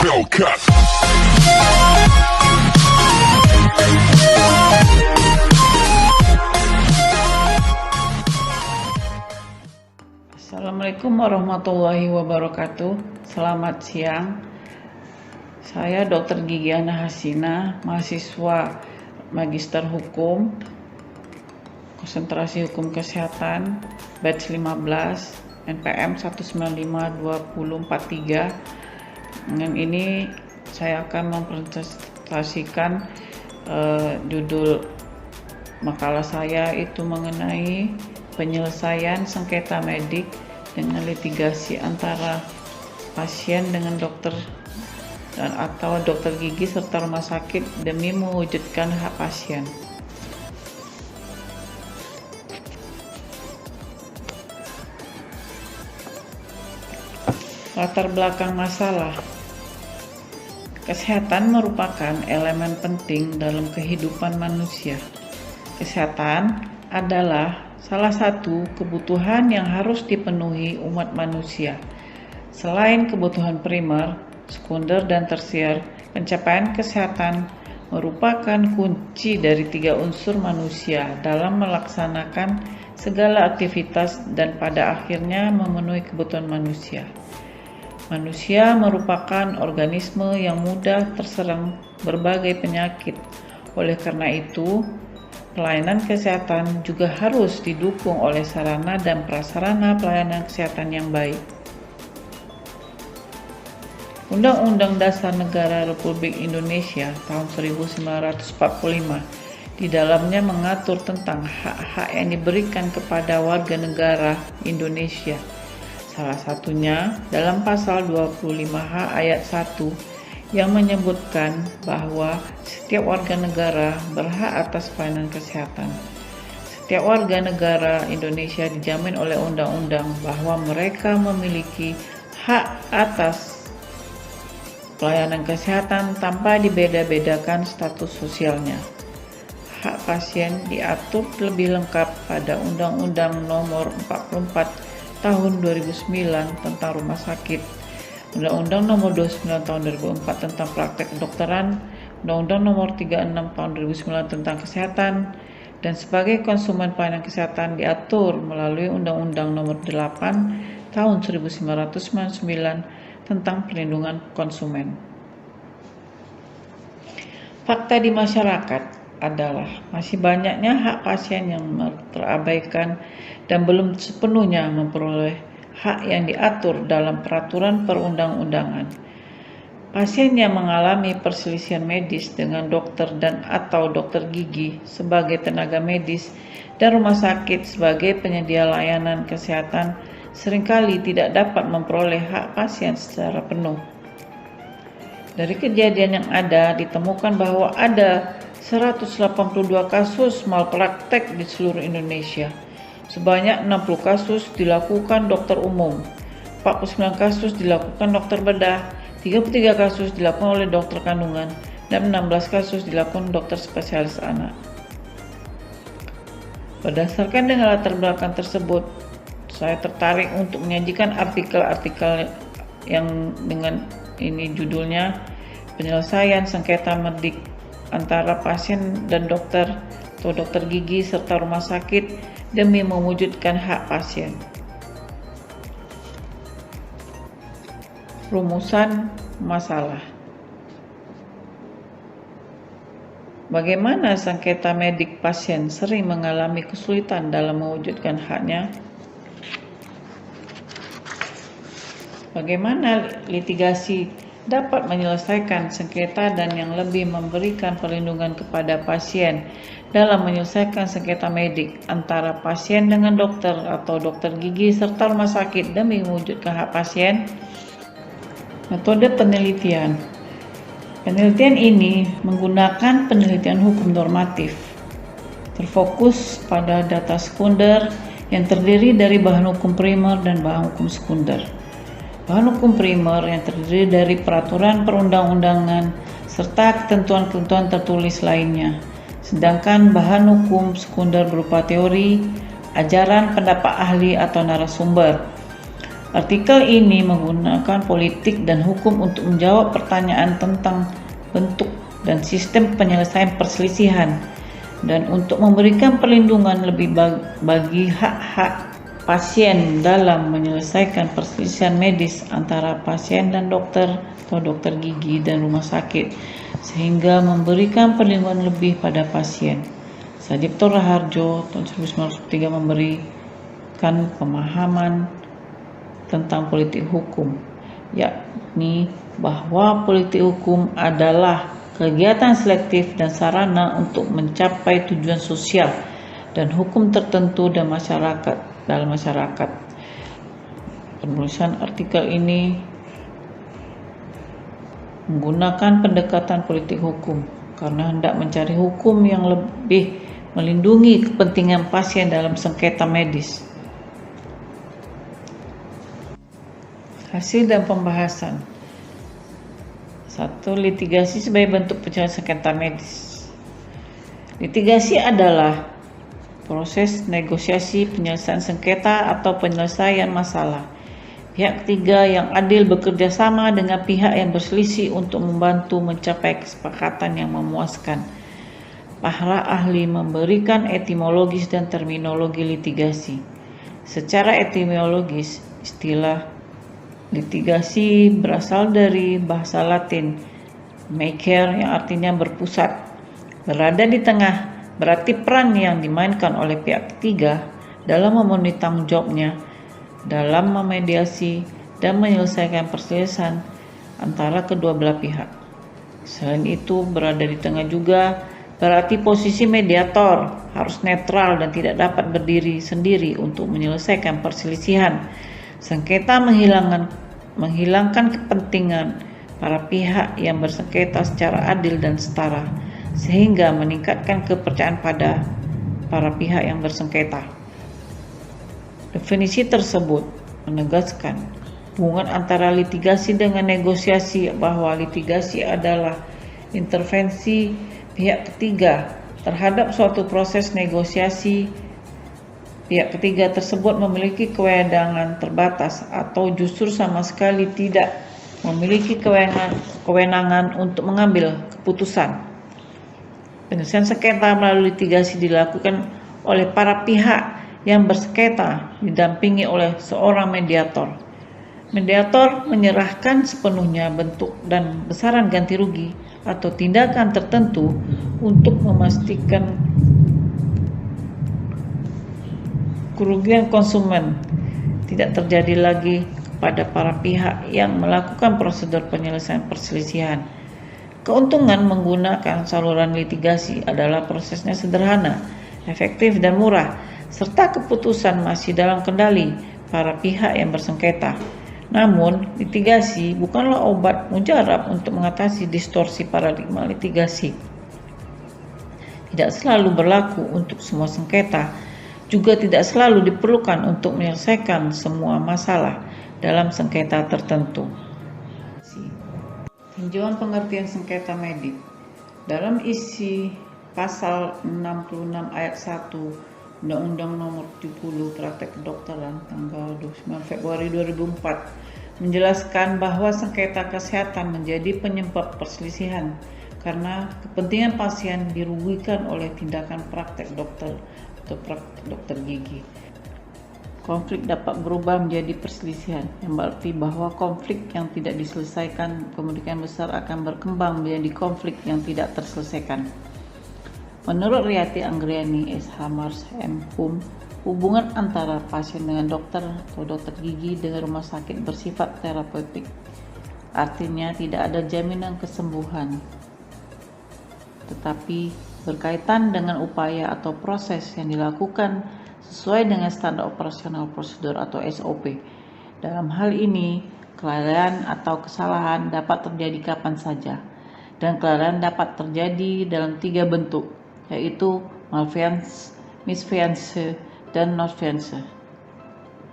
Hellcat. Assalamualaikum warahmatullahi wabarakatuh. Selamat siang. Saya Dr. Gigi Ana Hasina, mahasiswa Magister Hukum, Konsentrasi Hukum Kesehatan, batch 15, NPM 1952043. Dengan ini saya akan mempresentasikan judul makalah saya itu mengenai penyelesaian sengketa medik dengan litigasi antara pasien dengan dokter dan atau dokter gigi serta rumah sakit demi mewujudkan hak pasien. Latar belakang masalah. Kesehatan merupakan elemen penting dalam kehidupan manusia. Kesehatan adalah salah satu kebutuhan yang harus dipenuhi umat manusia. Selain kebutuhan primer, sekunder, dan tersier, pencapaian kesehatan merupakan kunci dari 3 unsur manusia dalam melaksanakan segala aktivitas dan pada akhirnya memenuhi kebutuhan manusia. Manusia merupakan organisme yang mudah terserang berbagai penyakit. Oleh karena itu, pelayanan kesehatan juga harus didukung oleh sarana dan prasarana pelayanan kesehatan yang baik. Undang-Undang Dasar Negara Republik Indonesia tahun 1945 di dalamnya mengatur tentang hak-hak yang diberikan kepada warga negara Indonesia. Salah satunya dalam pasal 25H ayat 1 yang menyebutkan bahwa setiap warga negara berhak atas pelayanan kesehatan. Setiap warga negara Indonesia dijamin oleh undang-undang bahwa mereka memiliki hak atas pelayanan kesehatan tanpa dibeda-bedakan status sosialnya. Hak pasien diatur lebih lengkap pada Undang-Undang Nomor 44 Tahun 2009 tentang Rumah Sakit, Undang-Undang Nomor 29 Tahun 2004 tentang Praktek Kedokteran, Undang-Undang Nomor 36 Tahun 2009 tentang Kesehatan, dan sebagai konsumen pelayanan kesehatan diatur melalui Undang-Undang Nomor 8 Tahun 1999 tentang Perlindungan Konsumen. Fakta di masyarakat adalah masih banyaknya hak pasien yang terabaikan dan belum sepenuhnya memperoleh hak yang diatur dalam peraturan perundang-undangan. Pasien yang mengalami perselisihan medis dengan dokter dan atau dokter gigi sebagai tenaga medis dan rumah sakit sebagai penyedia layanan kesehatan seringkali tidak dapat memperoleh hak pasien secara penuh. Dari kejadian yang ada ditemukan bahwa ada 182 kasus malpraktek di seluruh Indonesia. Sebanyak 60 kasus dilakukan dokter umum, 49 kasus dilakukan dokter bedah, 33 kasus dilakukan oleh dokter kandungan, dan 16 kasus dilakukan dokter spesialis anak. Berdasarkan dengan latar belakang tersebut, saya tertarik untuk menyajikan artikel-artikel yang dengan ini judulnya Penyelesaian Sengketa Medik antara pasien dan dokter atau dokter gigi serta rumah sakit demi mewujudkan hak pasien. Rumusan masalah. Bagaimana sengketa medik pasien sering mengalami kesulitan dalam mewujudkan haknya? Bagaimana litigasi dapat menyelesaikan sengketa dan yang lebih memberikan perlindungan kepada pasien dalam menyelesaikan sengketa medik antara pasien dengan dokter atau dokter gigi serta rumah sakit demi mewujudkan hak pasien? Metode penelitian. Penelitian ini menggunakan penelitian hukum normatif, terfokus pada data sekunder yang terdiri dari bahan hukum primer dan bahan hukum sekunder. Bahan hukum primer yang terdiri dari peraturan perundang-undangan serta ketentuan-ketentuan tertulis lainnya. Sedangkan bahan hukum sekunder berupa teori, ajaran, pendapat ahli atau narasumber. Artikel ini menggunakan politik dan hukum untuk menjawab pertanyaan tentang bentuk dan sistem penyelesaian perselisihan dan untuk memberikan perlindungan lebih bagi hak-hak pasien dalam menyelesaikan perselisihan medis antara pasien dan dokter atau dokter gigi dan rumah sakit, sehingga memberikan perlindungan lebih pada pasien. Sadipto Raharjo tahun 1903 memberikan pemahaman tentang politik hukum, yakni bahwa politik hukum adalah kegiatan selektif dan sarana untuk mencapai tujuan sosial dan hukum tertentu dalam masyarakat. Penulisan artikel ini menggunakan pendekatan politik hukum karena hendak mencari hukum yang lebih melindungi kepentingan pasien dalam sengketa medis. Hasil dan pembahasan. 1. Litigasi sebagai bentuk penyelesaian sengketa medis. Litigasi adalah proses negosiasi penyelesaian sengketa atau penyelesaian masalah. Pihak ketiga yang adil bekerja sama dengan pihak yang berselisih untuk membantu mencapai kesepakatan yang memuaskan. Para ahli memberikan etimologis dan terminologi litigasi. Secara etimologis, istilah litigasi berasal dari bahasa Latin "macer" yang artinya berpusat. Berada di tengah berarti peran yang dimainkan oleh pihak ketiga dalam memenuhi tanggung jawabnya dalam memediasi dan menyelesaikan perselisihan antara kedua belah pihak. Selain itu, berada di tengah juga berarti posisi mediator harus netral dan tidak dapat berdiri sendiri untuk menyelesaikan perselisihan. Sengketa menghilangkan kepentingan para pihak yang bersengketa secara adil dan setara, sehingga meningkatkan kepercayaan pada para pihak yang bersengketa. Definisi tersebut menegaskan hubungan antara litigasi dengan negosiasi, bahwa litigasi adalah intervensi pihak ketiga terhadap suatu proses negosiasi. Pihak ketiga tersebut memiliki kewenangan terbatas atau justru sama sekali tidak memiliki kewenangan untuk mengambil keputusan. Penyelesaian sengketa melalui litigasi dilakukan oleh para pihak yang bersengketa didampingi oleh seorang mediator. Mediator menyerahkan sepenuhnya bentuk dan besaran ganti rugi atau tindakan tertentu untuk memastikan kerugian konsumen tidak terjadi lagi kepada para pihak yang melakukan prosedur penyelesaian perselisihan. Keuntungan menggunakan saluran litigasi adalah prosesnya sederhana, efektif dan murah, serta keputusan masih dalam kendali para pihak yang bersengketa. Namun, litigasi bukanlah obat mujarab untuk mengatasi distorsi paradigma litigasi. Tidak selalu berlaku untuk semua sengketa, juga tidak selalu diperlukan untuk menyelesaikan semua masalah dalam sengketa tertentu. Tinjauan pengertian sengketa medik. Dalam isi pasal 66 ayat 1 Undang-Undang Nomor 70 Praktek Kedokteran tanggal 29 Februari 2004 menjelaskan bahwa sengketa kesehatan menjadi penyebab perselisihan karena kepentingan pasien dirugikan oleh tindakan praktek dokter atau praktek dokter gigi. Konflik dapat berubah menjadi perselisihan, yang berarti bahwa konflik yang tidak diselesaikan kemungkinan besar akan berkembang menjadi konflik yang tidak terselesaikan. Menurut Riyati Anggriani, S.H. Mars, M.Hum, hubungan antara pasien dengan dokter atau dokter gigi dengan rumah sakit bersifat terapeutik. Artinya tidak ada jaminan kesembuhan, tetapi berkaitan dengan upaya atau proses yang dilakukan sesuai dengan standar operasional prosedur atau SOP. Dalam hal ini, kelalaian atau kesalahan dapat terjadi kapan saja, dan kelalaian dapat terjadi dalam 3 bentuk, yaitu malveillance, misveillance, dan nonveillance.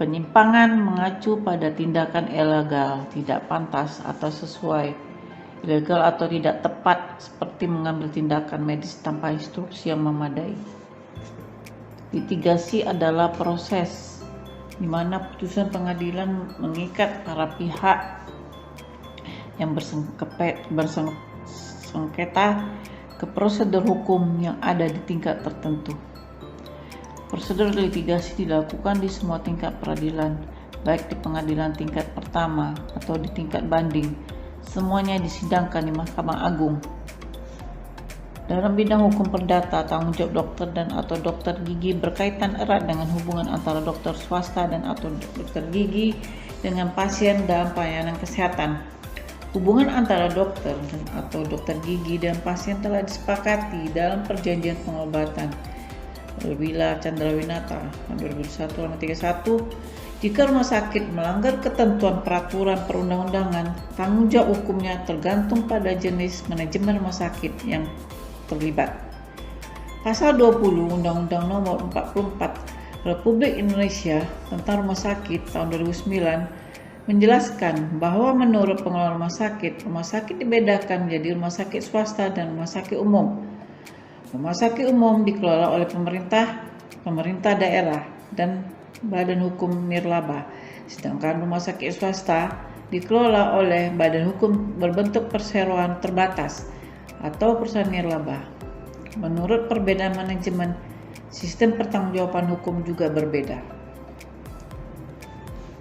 Penyimpangan mengacu pada tindakan ilegal, tidak pantas atau sesuai, ilegal atau tidak tepat, seperti mengambil tindakan medis tanpa instruksi yang memadai. Litigasi adalah proses di mana putusan pengadilan mengikat para pihak yang bersengketa ke prosedur hukum yang ada di tingkat tertentu. Prosedur litigasi dilakukan di semua tingkat peradilan, baik di pengadilan tingkat pertama atau di tingkat banding. Semuanya disidangkan di Mahkamah Agung. Dalam bidang hukum perdata, tanggung jawab dokter dan atau dokter gigi berkaitan erat dengan hubungan antara dokter swasta dan atau dokter gigi dengan pasien dalam pelayanan kesehatan. Hubungan antara dokter dan atau dokter gigi dan pasien telah disepakati dalam perjanjian pengobatan Willa Chandrawinata 2001-31. Jika rumah sakit melanggar ketentuan peraturan perundang-undangan, tanggung jawab hukumnya tergantung pada jenis manajemen rumah sakit yang terlibat. Pasal 20 Undang-Undang Nomor 44 Republik Indonesia tentang Rumah Sakit tahun 2009 menjelaskan bahwa menurut pengelola rumah sakit dibedakan menjadi rumah sakit swasta dan rumah sakit umum. Rumah sakit umum dikelola oleh pemerintah daerah dan badan hukum nirlaba, sedangkan rumah sakit swasta dikelola oleh badan hukum berbentuk perseroan terbatas atau perusahaan nirlaba. Menurut perbedaan manajemen, sistem pertanggungjawaban hukum juga berbeda.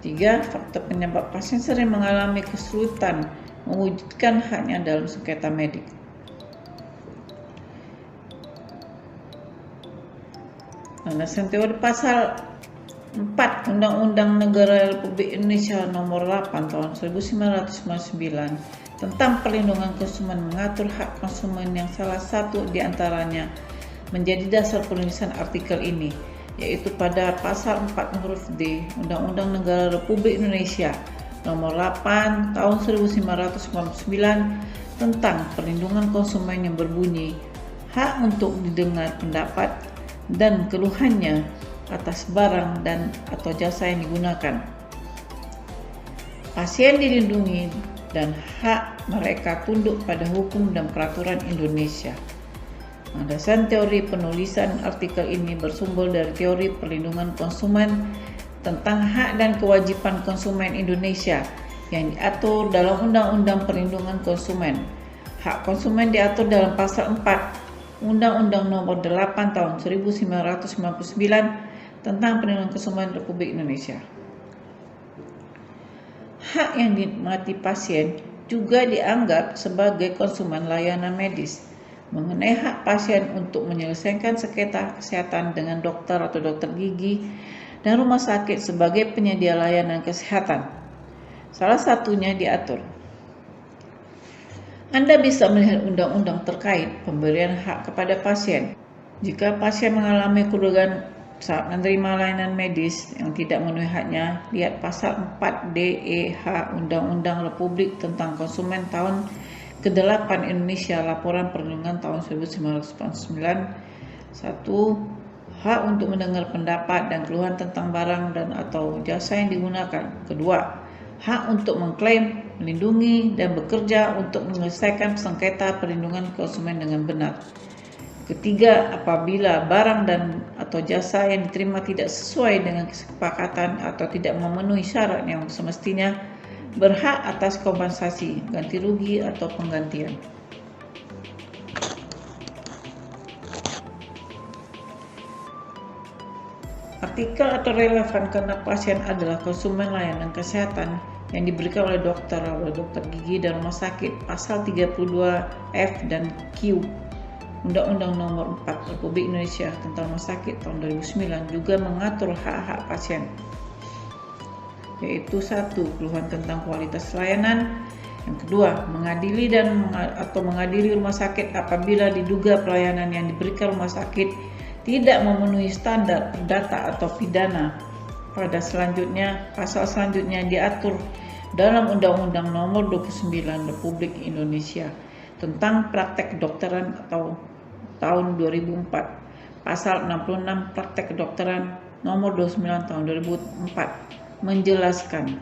3. Faktor penyebab pasien sering mengalami kesulitan mewujudkan haknya dalam sengketa medik. Landasan teori pasal 4 Undang-Undang Negara Republik Indonesia Nomor 8 Tahun 1999 tentang perlindungan konsumen mengatur hak konsumen yang salah satu diantaranya menjadi dasar penulisan artikel ini, yaitu pada pasal 4 huruf D Undang-Undang Negara Republik Indonesia Nomor 8 Tahun 1999 tentang perlindungan konsumen yang berbunyi hak untuk didengar pendapat dan keluhannya atas barang dan atau jasa yang digunakan. Pasien dilindungi dan hak mereka tunduk pada hukum dan peraturan Indonesia. Landasan teori penulisan artikel ini bersumber dari teori perlindungan konsumen tentang hak dan kewajiban konsumen Indonesia yang diatur dalam Undang-Undang Perlindungan Konsumen. Hak konsumen diatur dalam pasal 4 Undang-Undang Nomor 8 Tahun 1999 tentang Perlindungan Konsumen Republik Indonesia. Hak yang dinikmati pasien juga dianggap sebagai konsumen layanan medis. Mengenai hak pasien untuk menyelesaikan sengketa kesehatan dengan dokter atau dokter gigi dan rumah sakit sebagai penyedia layanan kesehatan. Salah satunya diatur. Anda bisa melihat undang-undang terkait pemberian hak kepada pasien. Jika pasien mengalami kerugian saat menerima layanan medis yang tidak memenuhi haknya, lihat pasal 4 DEH Undang-Undang Republik tentang Konsumen tahun ke-8 Indonesia, Laporan Perlindungan tahun 1949. 1. Hak untuk mendengar pendapat dan keluhan tentang barang dan atau jasa yang digunakan. 2. Hak untuk mengklaim, melindungi, dan bekerja untuk menyelesaikan sengketa perlindungan konsumen dengan benar. 3. Apabila barang dan atau jasa yang diterima tidak sesuai dengan kesepakatan atau tidak memenuhi syarat yang semestinya, berhak atas kompensasi, ganti rugi, atau penggantian. Artikel atau relevan karena pasien adalah konsumen layanan kesehatan yang diberikan oleh dokter gigi dan rumah sakit. Pasal 32F dan Q Undang-Undang Nomor 4 Republik Indonesia tentang Rumah Sakit tahun 2009 juga mengatur hak-hak pasien, yaitu 1. Keluhan tentang kualitas layanan. Yang 2. Mengadili atau mengadili rumah sakit apabila diduga pelayanan yang diberikan rumah sakit tidak memenuhi standar perdata atau pidana. Pasal selanjutnya diatur dalam Undang-Undang Nomor 29 Republik Indonesia tentang praktek kedokteran atau tahun 2004. Pasal 66 Praktek Kedokteran Nomor 29 tahun 2004 menjelaskan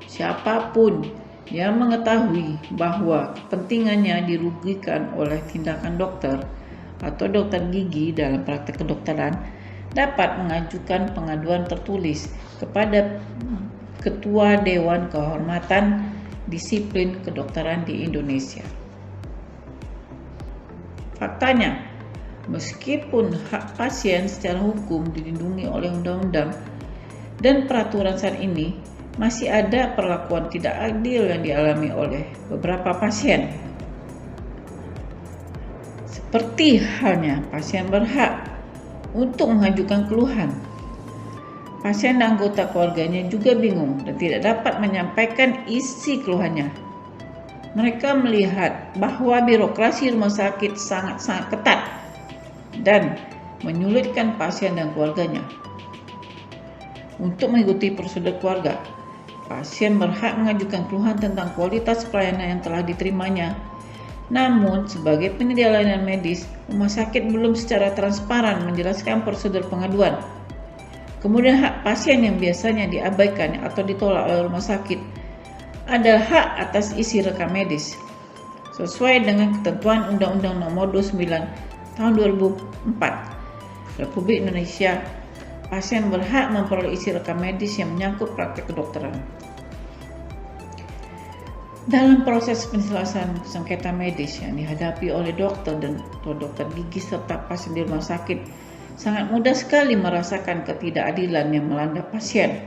siapapun yang mengetahui bahwa kepentingannya dirugikan oleh tindakan dokter atau dokter gigi dalam praktek kedokteran dapat mengajukan pengaduan tertulis kepada Ketua Dewan Kehormatan Disiplin Kedokteran di Indonesia. Faktanya, meskipun hak pasien secara hukum dilindungi oleh undang-undang dan peraturan saat ini, masih ada perlakuan tidak adil yang dialami oleh beberapa pasien. Seperti halnya pasien berhak untuk mengajukan keluhan. Pasien dan anggota keluarganya juga bingung dan tidak dapat menyampaikan isi keluhannya. Mereka melihat bahwa birokrasi rumah sakit sangat-sangat ketat dan menyulitkan pasien dan keluarganya. Untuk mengikuti prosedur keluarga, pasien berhak mengajukan keluhan tentang kualitas pelayanan yang telah diterimanya. Namun, sebagai penyedia layanan medis, rumah sakit belum secara transparan menjelaskan prosedur pengaduan. Kemudian hak pasien yang biasanya diabaikan atau ditolak oleh rumah sakit adalah hak atas isi rekam medis. Sesuai dengan ketentuan Undang-Undang Nomor 29 Tahun 2004 Republik Indonesia, pasien berhak memperoleh isi rekam medis yang menyangkut praktik kedokteran. Dalam proses penyelesaian sengketa medis yang dihadapi oleh dokter dan dokter gigi serta pasien di rumah sakit, sangat mudah sekali merasakan ketidakadilan yang melanda pasien.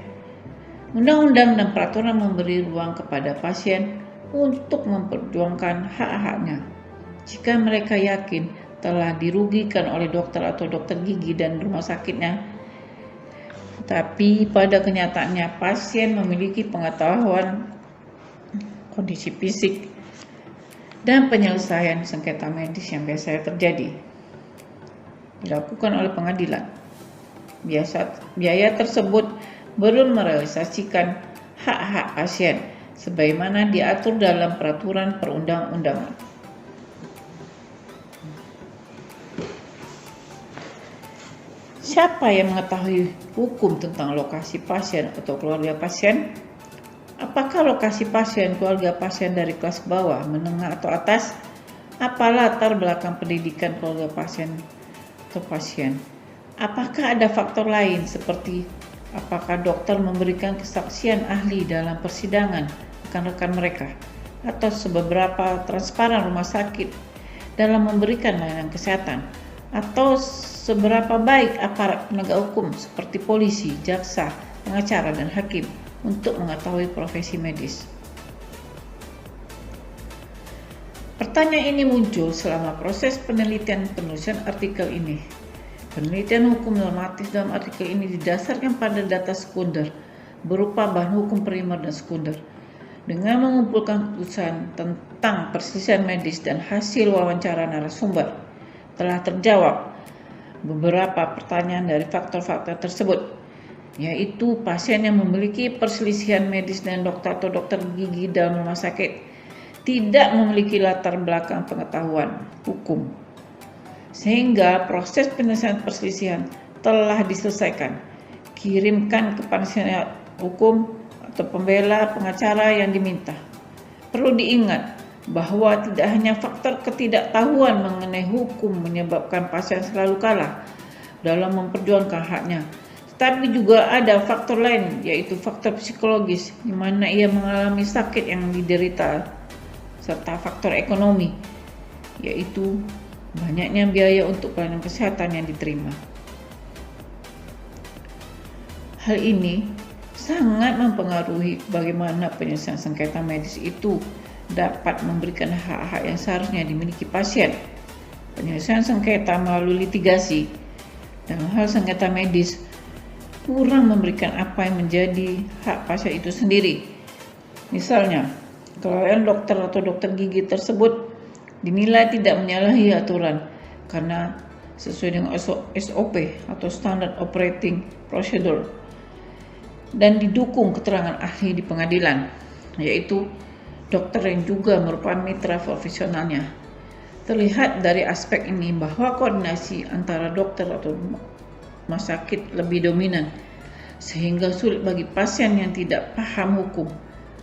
Undang-undang dan peraturan memberi ruang kepada pasien untuk memperjuangkan hak-haknya. Jika mereka yakin telah dirugikan oleh dokter atau dokter gigi dan rumah sakitnya, tapi pada kenyataannya pasien memiliki pengetahuan kondisi fisik dan penyelesaian sengketa medis yang biasa terjadi dilakukan oleh pengadilan. Biaya tersebut belum merealisasikan hak-hak pasien sebagaimana diatur dalam peraturan perundang-undangan. Siapa yang mengetahui hukum tentang lokasi pasien atau keluarga pasien? Apakah lokasi pasien, keluarga pasien dari kelas bawah, menengah atau atas? Apa latar belakang pendidikan keluarga pasien atau pasien? Apakah ada faktor lain seperti apakah dokter memberikan kesaksian ahli dalam persidangan rekan-rekan mereka atau seberapa transparan rumah sakit dalam memberikan layanan kesehatan, atau seberapa baik aparat penegak hukum seperti polisi, jaksa, pengacara, dan hakim untuk mengetahui profesi medis. Pertanyaan ini muncul selama proses penelitian penulisan artikel ini. Penelitian hukum normatif dalam artikel ini didasarkan pada data sekunder berupa bahan hukum primer dan sekunder. Dengan mengumpulkan keputusan tentang perselisihan medis dan hasil wawancara narasumber, telah terjawab beberapa pertanyaan dari faktor-faktor tersebut, yaitu pasien yang memiliki perselisihan medis dan dokter atau dokter gigi dalam rumah sakit tidak memiliki latar belakang pengetahuan hukum, sehingga proses penyelesaian perselisihan telah diselesaikan. Kirimkan ke penasihat hukum atau pembela pengacara yang diminta. Perlu diingat bahwa tidak hanya faktor ketidaktahuan mengenai hukum menyebabkan pasien selalu kalah dalam memperjuangkan haknya, tetapi juga ada faktor lain, yaitu faktor psikologis, di mana ia mengalami sakit yang diderita, serta faktor ekonomi, yaitu banyaknya biaya untuk pelayanan kesehatan yang diterima. Hal ini sangat mempengaruhi bagaimana penyelesaian sengketa medis itu dapat memberikan hak-hak yang seharusnya dimiliki pasien. Penyelesaian sengketa melalui litigasi dalam hal sengketa medis kurang memberikan apa yang menjadi hak pasien itu sendiri. Misalnya, kelalaian dokter atau dokter gigi tersebut dinilai tidak menyalahi aturan karena sesuai dengan SOP atau Standard Operating Procedure dan didukung keterangan ahli di pengadilan, yaitu dokter yang juga merupakan mitra profesionalnya. Terlihat dari aspek ini bahwa koordinasi antara dokter atau rumah sakit lebih dominan, sehingga sulit bagi pasien yang tidak paham hukum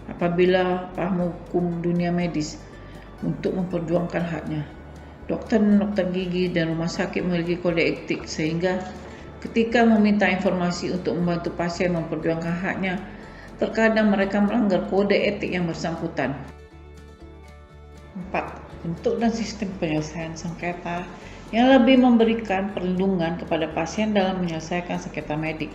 apabila paham hukum dunia medis untuk memperjuangkan haknya. Dokter dan dokter gigi dan rumah sakit memiliki kode etik, sehingga Ketika meminta informasi untuk membantu pasien memperjuangkan haknya, terkadang mereka melanggar kode etik yang bersangkutan. 4. Bentuk dan sistem penyelesaian sengketa yang lebih memberikan perlindungan kepada pasien dalam menyelesaikan sengketa medik.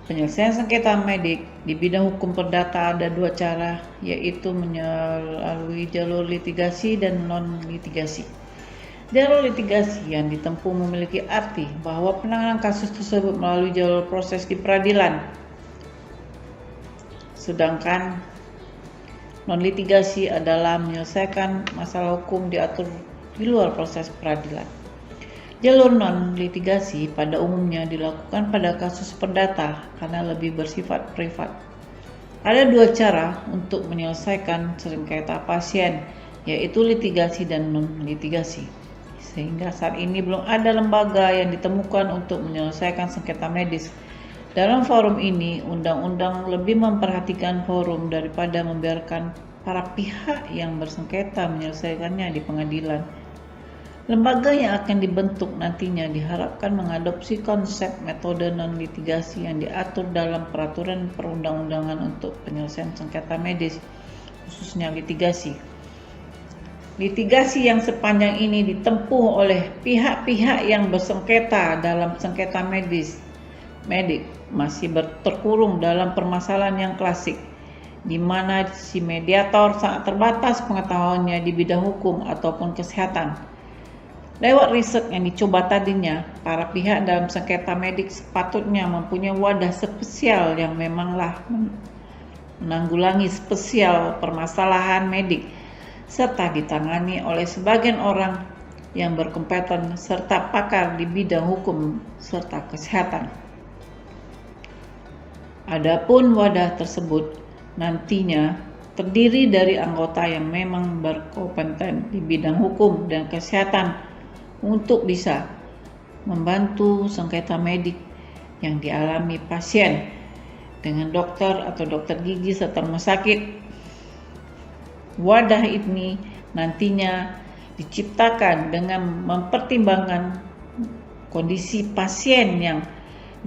Penyelesaian sengketa medik di bidang hukum perdata ada dua cara, yaitu melalui jalur litigasi dan non-litigasi. Jalur litigasi yang ditempuh memiliki arti bahwa penanganan kasus tersebut melalui jalur proses di peradilan. Sedangkan non-litigasi adalah menyelesaikan masalah hukum diatur di luar proses peradilan. Jalur non-litigasi pada umumnya dilakukan pada kasus perdata karena lebih bersifat privat. Ada dua cara untuk menyelesaikan sengketa pasien, yaitu litigasi dan non-litigasi. Sehingga saat ini belum ada lembaga yang ditemukan untuk menyelesaikan sengketa medis. Dalam forum ini, undang-undang lebih memperhatikan forum daripada membiarkan para pihak yang bersengketa menyelesaikannya di pengadilan. Lembaga yang akan dibentuk nantinya diharapkan mengadopsi konsep metode non-litigasi yang diatur dalam peraturan perundang-undangan untuk penyelesaian sengketa medis, khususnya litigasi. Litigasi yang sepanjang ini ditempuh oleh pihak-pihak yang bersengketa dalam sengketa medik masih terkurung dalam permasalahan yang klasik, di mana si mediator sangat terbatas pengetahuannya di bidang hukum ataupun kesehatan. Lewat riset yang dicoba tadinya, para pihak dalam sengketa medik sepatutnya mempunyai wadah spesial yang memanglah menanggulangi spesial permasalahan medik, serta ditangani oleh sebagian orang yang berkompeten serta pakar di bidang hukum serta kesehatan. Adapun wadah tersebut nantinya terdiri dari anggota yang memang berkompeten di bidang hukum dan kesehatan untuk bisa membantu sengketa medik yang dialami pasien dengan dokter atau dokter gigi serta rumah sakit. Wadah ini nantinya diciptakan dengan mempertimbangkan kondisi pasien yang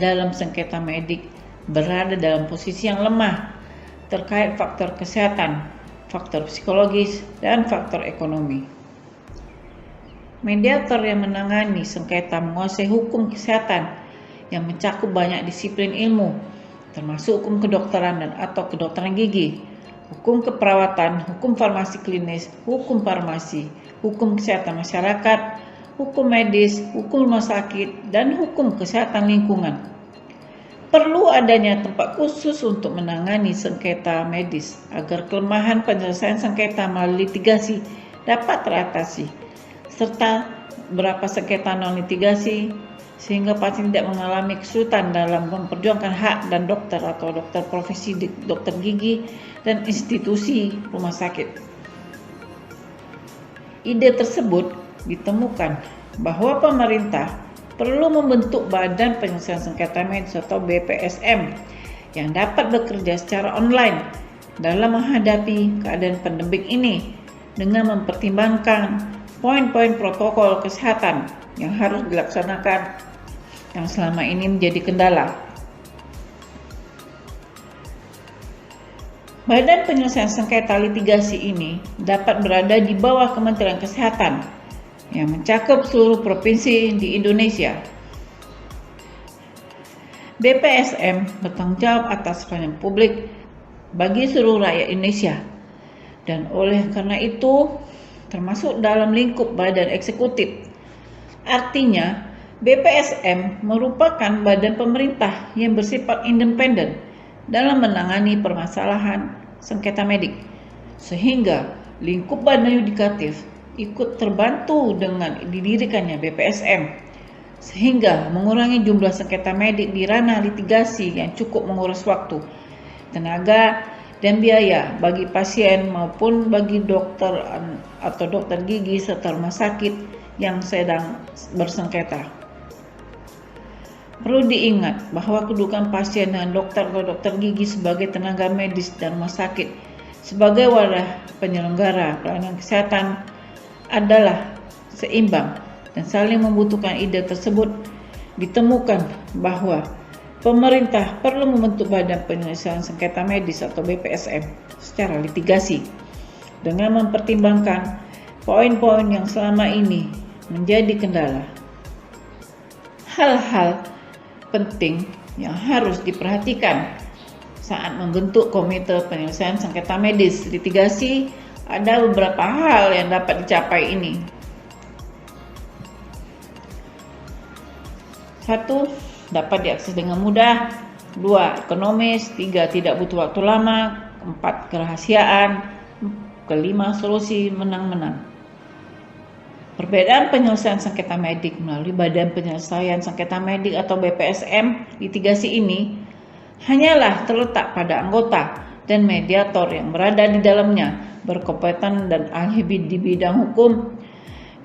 dalam sengketa medik berada dalam posisi yang lemah terkait faktor kesehatan, faktor psikologis, dan faktor ekonomi. Mediator yang menangani sengketa menguasai hukum kesehatan yang mencakup banyak disiplin ilmu, termasuk hukum kedokteran dan atau kedokteran gigi, hukum keperawatan, hukum farmasi klinis, hukum farmasi, hukum kesehatan masyarakat, hukum medis, hukum rumah sakit, dan hukum kesehatan lingkungan. Perlu adanya tempat khusus untuk menangani sengketa medis agar kelemahan penyelesaian sengketa melalui litigasi dapat teratasi, serta beberapa sengketa non-litigasi sehingga pasien tidak mengalami kesulitan dalam memperjuangkan hak dan dokter atau dokter profesi dokter gigi dan institusi rumah sakit. Ide tersebut ditemukan bahwa pemerintah perlu membentuk Badan Penyelesaian Sengketa Medis atau BPSM yang dapat bekerja secara online dalam menghadapi keadaan pandemik ini dengan mempertimbangkan poin-poin protokol kesehatan yang harus dilaksanakan yang selama ini menjadi kendala. Badan Penyelesaian Sengketa Litigasi ini dapat berada di bawah Kementerian Kesehatan yang mencakup seluruh provinsi di Indonesia. BPSM bertanggung jawab atas pelayanan publik bagi seluruh rakyat Indonesia, dan oleh karena itu termasuk dalam lingkup badan eksekutif. Artinya, BPSM merupakan badan pemerintah yang bersifat independen dalam menangani permasalahan sengketa medik, sehingga lingkup badan yudikatif ikut terbantu dengan didirikannya BPSM, sehingga mengurangi jumlah sengketa medik di ranah litigasi yang cukup menguras waktu, tenaga, dan biaya bagi pasien maupun bagi dokter atau dokter gigi serta rumah sakit yang sedang bersengketa. Perlu diingat bahwa kedudukan pasien dengan dokter atau dokter gigi sebagai tenaga medis dan rumah sakit sebagai wadah penyelenggara pelayanan kesehatan adalah seimbang dan saling membutuhkan. Ide tersebut ditemukan bahwa pemerintah perlu membentuk Badan Penyelesaian Sengketa Medis atau BPSM secara litigasi dengan mempertimbangkan poin-poin yang selama ini menjadi kendala. Hal-hal penting yang harus diperhatikan saat membentuk Komite Penyelesaian Sengketa Medis litigasi, ada beberapa hal yang dapat dicapai ini. 1. Dapat diakses dengan mudah. 2. Ekonomis. 3. Tidak butuh waktu lama. 4. Kerahasiaan. 5. Solusi menang-menang. Perbedaan penyelesaian sengketa medik melalui Badan Penyelesaian Sengketa Medik atau BPSM litigasi ini hanyalah terletak pada anggota dan mediator yang berada di dalamnya, berkompeten dan ahli di bidang hukum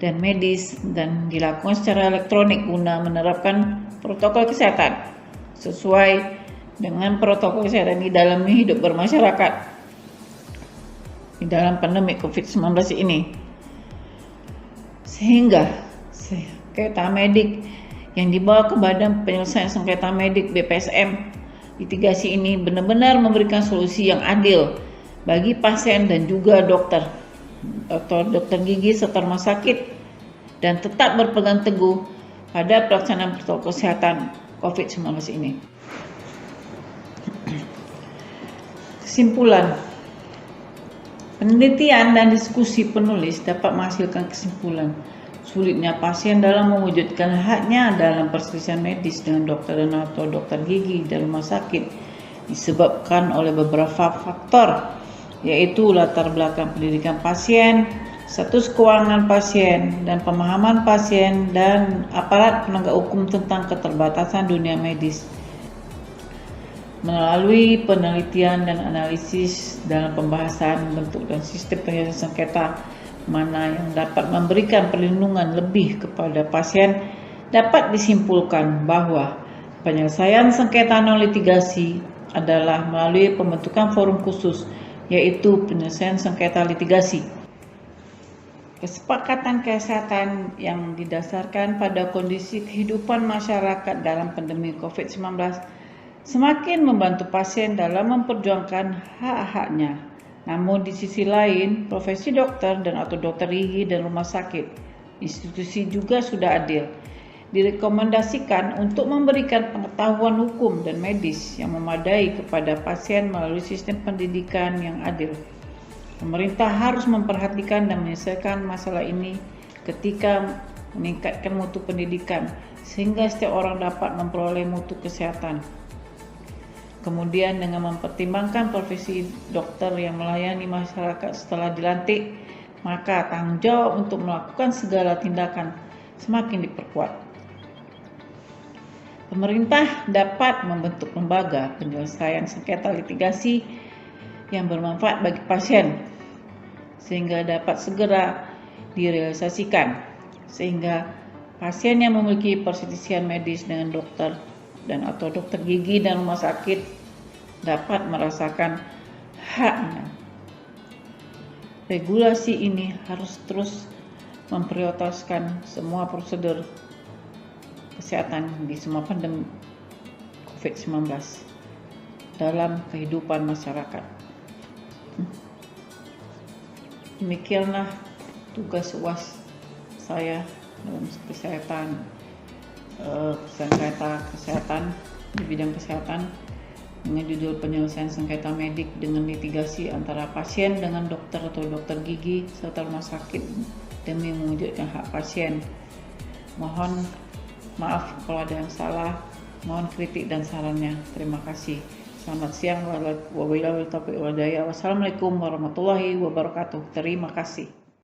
dan medis, dan dilakukan secara elektronik guna menerapkan protokol kesehatan sesuai dengan protokol kesehatan di dalam hidup bermasyarakat di dalam pandemi COVID-19 ini. Sehingga sengketa medik yang dibawa ke Badan Penyelesaian Sengketa Medik BPSM litigasi ini benar-benar memberikan solusi yang adil bagi pasien dan juga dokter atau dokter gigi serta rumah sakit, dan tetap berpegang teguh pada pelaksanaan protokol kesehatan COVID-19 ini. Kesimpulan, penelitian dan diskusi penulis dapat menghasilkan kesimpulan sulitnya pasien dalam mewujudkan haknya dalam perselisihan medis dengan dokter dan atau dokter gigi dan rumah sakit disebabkan oleh beberapa faktor, yaitu latar belakang pendidikan pasien, status keuangan pasien, dan pemahaman pasien dan aparat penegak hukum tentang keterbatasan dunia medis. Melalui penelitian dan analisis dalam pembahasan bentuk dan sistem penyelesaian sengketa mana yang dapat memberikan perlindungan lebih kepada pasien, dapat disimpulkan bahwa penyelesaian sengketa non litigasi adalah melalui pembentukan forum khusus, yaitu penyelesaian sengketa litigasi. Kesepakatan kesehatan yang didasarkan pada kondisi kehidupan masyarakat dalam pandemi COVID-19 semakin membantu pasien dalam memperjuangkan hak-haknya. Namun di sisi lain, profesi dokter dan atau dokter gigi dan rumah sakit institusi juga sudah adil direkomendasikan untuk memberikan pengetahuan hukum dan medis yang memadai kepada pasien melalui sistem pendidikan yang adil. Pemerintah harus memperhatikan dan menyelesaikan masalah ini ketika meningkatkan mutu pendidikan sehingga setiap orang dapat memperoleh mutu kesehatan. Kemudian dengan mempertimbangkan profesi dokter yang melayani masyarakat setelah dilantik, maka tanggung jawab untuk melakukan segala tindakan semakin diperkuat. Pemerintah dapat membentuk lembaga penyelesaian sengketa litigasi yang bermanfaat bagi pasien, sehingga dapat segera direalisasikan, sehingga pasien yang memiliki perselisihan medis dengan dokter dan atau dokter gigi dan rumah sakit dapat merasakan haknya. Regulasi ini harus terus memprioritaskan semua prosedur kesehatan di semua pandemi COVID-19 dalam kehidupan masyarakat. Demikianlah tugas UAS saya dalam sengketa kesehatan di bidang kesehatan dengan judul penyelesaian sengketa medik dengan litigasi antara pasien dengan dokter atau dokter gigi serta rumah sakit demi mewujudkan hak pasien. Mohon maaf kalau ada yang salah, mohon kritik dan sarannya. Terima kasih. Selamat siang. Wassalamualaikum warahmatullahi wabarakatuh. Terima kasih.